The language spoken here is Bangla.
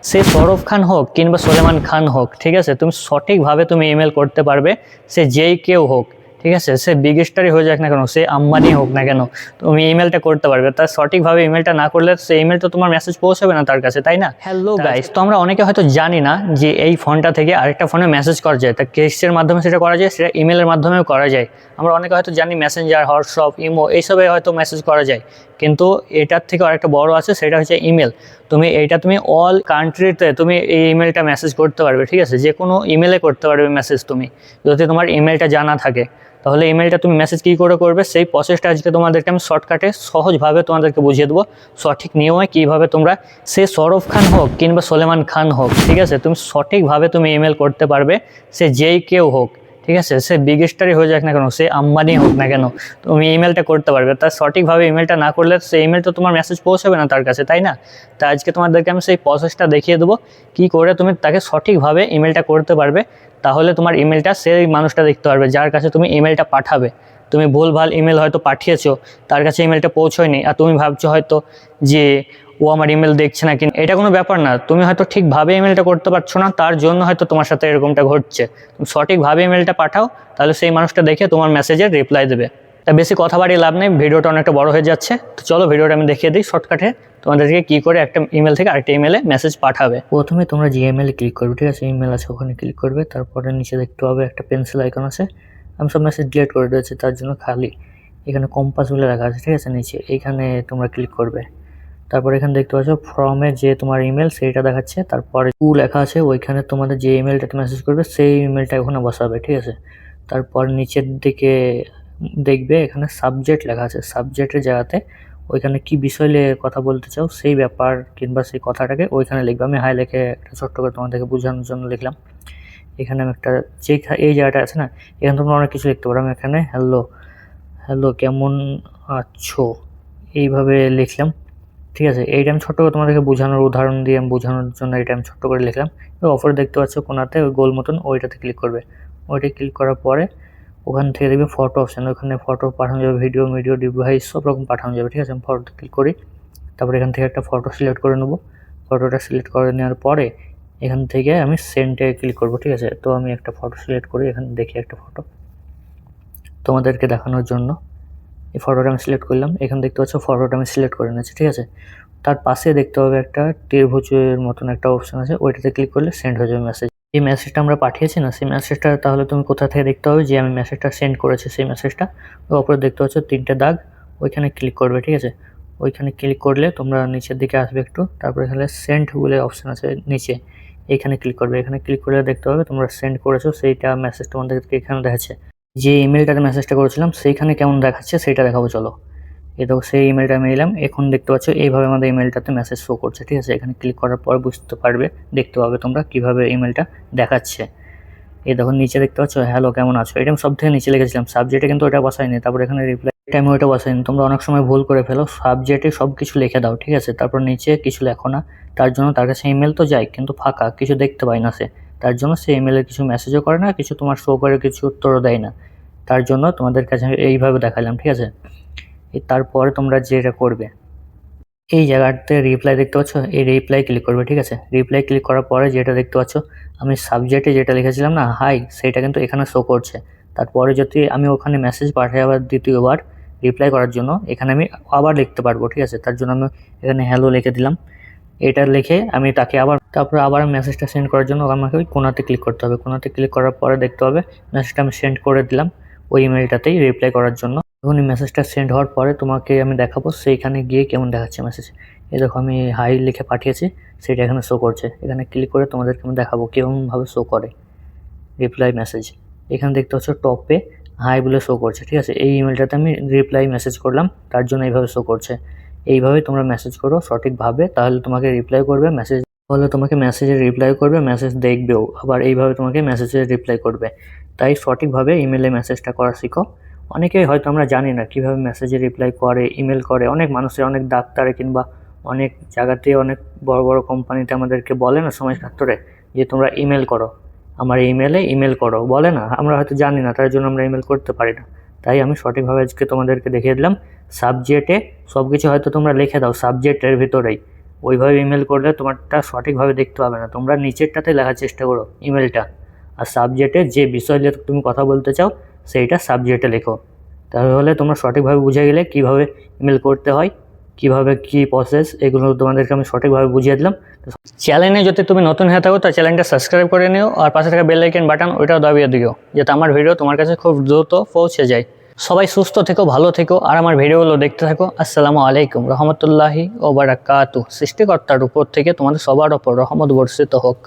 সে সরফ খান হোক কিংবা সোলেমান খান হোক, ঠিক আছে, তুমি সঠিকভাবে তুমি ইমেল করতে পারবে। সে যেই কেউ হোক, ঠিক আছে, সে বিগ স্টারই হয়ে যাক না কেন, সে আম্বানি হোক না কেন, তুমি ইমেলটা করতে পারবে। তার সঠিকভাবে ইমেলটা না করলে সেই ইমেল তো তোমার মেসেজ পৌঁছাবে না তার কাছে, তাই না? হ্যালো গাইস, তো আমরা অনেকে হয়তো জানি না যে এই ফোনটা থেকে আরেকটা ফোনে মেসেজ করা যায়। তা কেসের মাধ্যমে সেটা করা যায়, সেটা ইমেলের মাধ্যমেও করা যায়। আমরা অনেকে হয়তো জানি মেসেঞ্জার, হোয়াটসঅ্যাপ, ইমো এইসবে হয়তো মেসেজ করা যায়, কিন্তু এটার থেকে আরেকটা বড় আছে, সেটা হচ্ছে ইমেল। তুমি অল কান্ট্রিতে তুমি এই ইমেলটা মেসেজ করতে পারবে, ঠিক আছে, যে কোনো ইমেলে করতে পারবে মেসেজ তুমি, যদি তোমার ইমেলটা জানা থাকে। তাহলে ইমেলটা তুমি মেসেজ কী করে করবে, সেই প্রসেসটা আজকে তোমাদেরকে আমি শর্টকাটে সহজভাবে তোমাদেরকে বুঝিয়ে দেবো, সঠিক নিয়মে কীভাবে তোমরা, সে সরফ খান হোক কিংবা সোলেমান খান হোক, ঠিক আছে, তুমি সঠিকভাবে তুমি ইমেল করতে পারবে। সে যেই কেউ হোক, ঠিক আছে, সে বিগ স্টারই হয়ে যাক না কেন, সে আম্বানি হোক না কেন, তুমি ইমেলটা করতে পারবে। তার সঠিকভাবে ইমেলটা না করলে সেই ইমেল তো তোমার মেসেজ পৌঁছাবে না তার কাছে, তাই না? তা আজকে তোমাদেরকে আমি সেই প্রসেসটা দেখিয়ে দেবো, কী করে তুমি তাকে সঠিকভাবে ইমেলটা করতে পারবে। তাহলে তোমার ইমেলটা সেই মানুষটা দেখতে পারবে যার কাছে তুমি ইমেলটা পাঠাবে। তুমি ভুলভাল ইমেল হয়তো পাঠিয়েছো, তার কাছে ইমেলটা পৌঁছয়নি, আর তুমি ভাবছো হয়তো যে ও আমার ইমেল দেখছে না, কিন্তু এটা কোনো ব্যাপার না। তুমি হয়তো ঠিকভাবে ইমেলটা করতে পারছো না, তার জন্য হয়তো তোমার সাথে এরকমটা ঘটছে। তুমি সঠিকভাবে ইমেলটা পাঠাও, তাহলে সেই মানুষটা দেখে তোমার মেসেজের রিপ্লাই দেবে। তা বেশি কথা বাড়িয়ে লাভ নেই, ভিডিওটা অনেকটা বড় হয়ে যাচ্ছে। তো চলো ভিডিওটা আমি দেখিয়ে দিই শর্টকাটে তোমাদেরকে কী করে একটা ইমেল থেকে আরেকটা ইমেলে মেসেজ পাঠাবে। প্রথমে তোমরা যে ইমেলে ক্লিক করবে, ঠিক আছে, ইমেল আছে ওখানে ক্লিক করবে। তারপরে নিচে দেখতে হবে একটা পেন্সিল আইকন আছে। আমি সব মেসেজ ডিলিট করে দিয়েছি, তার জন্য খালি এখানে কম্পাস বলে রাখা আছে, ঠিক আছে, নিচে এইখানে তোমরা ক্লিক করবে। তারপর এখানে দেখতে পাচ্ছ ফর্মে যে তোমার ইমেল সেইটা দেখাচ্ছে। তারপরে টু লেখা আছে, ওইখানে তোমাদের যে ইমেলটাতে মেসেজ করবে সেই ইমেলটা ওখানে বসাবে, ঠিক আছে। তারপর নিচের দিকে দেখবে এখানে সাবজেক্ট লেখা আছে, সাবজেক্টের জায়গাতে ওইখানে কি বিষয় নিয়ে কথা বলতে চাও সেই ব্যাপার কিংবা সেই কথাটাকে ওইখানে লিখবে। আমি হাই লিখে একটা ছোট্ট করে তোমাদেরকে বোঝানোর জন্য লিখলাম। এখানে আমি একটা যে এই জায়গাটা আছে না, এখানে তোমরা অনেক কিছু লিখতে পারো। আমি এখানে হ্যালো হ্যালো কেমন আছো এইভাবে লিখলাম, ঠিক আছে। এইটা আমি ছোট্ট করে তোমাদেরকে বোঝানোর উদাহরণ দিয়ে আমি বোঝানোর জন্য এটা আমি ছোট্ট করে লিখলাম। অপরে দেখতে পাচ্ছ কোনাতে ওই গোল মতন, ওইটাতে ক্লিক করবে। ওইটা ক্লিক করার পরে ওখান থেকে দেখবে ফটো অপশান, ওখানে ফটো পাঠানো যাবে, ভিডিও ডিভাইস সব রকম পাঠানো যাবে, ঠিক আছে। আমি ফটোতে ক্লিক করি। তারপরে এখান থেকে একটা ফটো সিলেক্ট করে নেবো। ফটোটা সিলেক্ট করে নেওয়ার পরে এখান থেকে আমি সেন্ডে ক্লিক করব, ঠিক আছে। তো আমি একটা ফটো সিলেক্ট করি, এখানে দেখি একটা ফটো তোমাদেরকে দেখানোর জন্য এই ফটোটা আমি সিলেক্ট করলাম। এখানে দেখতে পাচ্ছ ফটোটা আমি সিলেক্ট করে নিয়েছি, ঠিক আছে। তার পাশে দেখতে হবে একটা ত্রিভুজের মতন একটা অপশান আছে, ওইটাতে ক্লিক করলে সেন্ড হয়ে যাবে মেসেজ। এই মেসেজটা আমরা পাঠিয়েছি না, সেই মেসেজটা তাহলে তুমি কোথা থেকে দেখতে হবে যে আমি মেসেজটা সেন্ড করেছি সেই মেসেজটা। ওপরে দেখতে পাচ্ছ তিনটে দাগ, ওইখানে ক্লিক করবে, ঠিক আছে। ওইখানে ক্লিক করলে তোমরা নিচের দিকে আসবে একটু, তারপরে এখানে সেন্ড বলে অপশান আছে নিচে, এইখানে ক্লিক করবে। এখানে ক্লিক করলে দেখতে হবে তোমরা সেন্ড করেছো সেইটা মেসেজ তোমাদেরকে এখানে দেখাচ্ছে। যে ইমেলটাতে মেসেজটা করেছিলাম সেইখানে কেমন দেখাচ্ছে সেইটা দেখাবো, চলো। এই দেখো সেই ইমেলটা আমি এলাম, এখন দেখতে পাচ্ছ এইভাবে আমাদের ইমেলটাতে মেসেজ শো করছে, ঠিক আছে। এখানে ক্লিক করার পর বুঝতে পারবে, দেখতে পাবে তোমরা কিভাবে ইমেলটা দেখাচ্ছে। এই দেখো নিচে দেখতে পাচ্ছ হ্যালো কেমন আছো, এটা আমি সব থেকে নিচে লিখেছিলাম, সাবজেক্টে কিন্তু ওটা বসাইনি। তারপর এখানে রিপ্লাই, এটা আমি ওইটা বসাইনি। তোমরা অনেক সময় ভুল করে ফেলো, সাবজেক্টে সব কিছু লিখে দাও, ঠিক আছে, তারপর নিচে কিছু লেখো না। তার জন্য তার কাছে ইমেল তো যায় কিন্তু ফাঁকা, কিছু দেখতে পায় না সে। তার জন্য সে ইমেলের কিছু মেসেজও করে না, কিছু তোমার শো করে, কিছু উত্তরও দেয় না। তার জন্য তোমাদের কাছে এইভাবে দেখালাম, ঠিক আছে। তারপরে তোমরা যেটা করবে, এই জায়গাতে রিপ্লাই দেখতে পাচ্ছ, এই রিপ্লাই ক্লিক করবে, ঠিক আছে। রিপ্লাই ক্লিক করার পরে যেটা দেখতে পাচ্ছ আমি সাবজেক্টে যেটা লিখেছিলাম না হাই, সেইটা কিন্তু এখানে শো করছে। তারপরে যদি আমি ওখানে মেসেজ পাঠাই আবার দ্বিতীয়বার রিপ্লাই করার জন্য, এখানে আমি আবার লিখতে পারবো, ঠিক আছে। তার জন্য আমি এখানে হ্যালো লিখে দিলাম। এটা লিখে আমি তাকে তারপরে আবার মেসেজটা সেন্ড করার জন্য আমাকে ওই কোনাতে ক্লিক করতে হবে। কোনাতে ক্লিক করার পরে দেখতে হবে মেসেজটা আমি সেন্ড করে দিলাম ওই ইমেলটাতেই রিপ্লাই করার জন্য। এখন এই মেসেজটা সেন্ড হওয়ার পরে তোমাকে আমি দেখাবো সেইখানে গিয়ে কেমন দেখাচ্ছে মেসেজ। এই দেখো আমি হাই লিখে পাঠিয়েছি, সেটা এখানে শো করছে। এখানে ক্লিক করে তোমাদেরকে আমি দেখাবো কেমনভাবে শো করে রিপ্লাই মেসেজ। এখানে দেখতে পাচ্ছ টপে হাই বলে শো করছে, ঠিক আছে। এই ইমেলটাতে আমি রিপ্লাই মেসেজ করলাম, তার জন্য এইভাবে শো করছে। এইভাবে তোমরা মেসেজ করো সঠিকভাবে, তাহলে তোমাকে রিপ্লাই করবে মেসেজ, তাহলে তোমাকে মেসেজে রিপ্লাই করবে, মেসেজ দেখবেও, আবার এইভাবে তোমাকে মেসেজে রিপ্লাই করবে। তাই সঠিকভাবে ইমেলে মেসেজটা করা শিখো। অনেকেই হয়তো আমরা জানি না কীভাবে মেসেজে রিপ্লাই করে, ইমেল করে। অনেক মানুষের, অনেক ডাক্তারে কিংবা অনেক জায়গাতে, অনেক বড় বড় কোম্পানিতে আমাদেরকে বলে না সময় ক্ষেত্রে যে তোমরা ইমেল করো, আমার ইমেলে ইমেল করো, বলে না। আমরা হয়তো জানি না, তার জন্য আমরা ইমেল করতে পারি না। তাই আমি সঠিকভাবে আজকে তোমাদেরকে দেখিয়ে দিলাম। সাবজেক্টে সব কিছু হয়তো তোমরা লিখে দাও সাবজেক্টের ভিতরেই, ওইভাবে ইমেল করলে তোমারটা সঠিকভাবে দেখতে পাবে না। তোমরা নিচেরটাতে লেখার চেষ্টা করো ইমেলটা, আর সাবজেক্টে যে বিষয় নিয়ে তুমি কথা বলতে চাও সেইটা সাবজেক্টে লেখো। তাহলে তোমরা সঠিকভাবে বুঝে গেলে কীভাবে ইমেল করতে হয়, কীভাবে কী প্রসেস, এগুলো তোমাদেরকে আমি সঠিকভাবে বুঝিয়ে দিলাম। চ্যানেলে যদি তুমি নতুন হয়ে থাকো তো চ্যানেলটা সাবস্ক্রাইব করে নিও, আর পাশে থাকা বেল আইকন বাটন ওইটাও দাবিয়ে দিও, যাতে আমার ভিডিও তোমার কাছে খুব দ্রুত পৌঁছে যায়। সবাই সুস্থ থেকো, ভালো থেকো, আর আমার ভিডিওগুলো দেখতে থাকো। আসসালামু আলাইকুম রহমতুল্লাহি ওয়া বারাকাতুহু। সৃষ্টিকর্তার উপর থেকে তোমাদের সবার ওপর রহমত বর্ষিত হোক।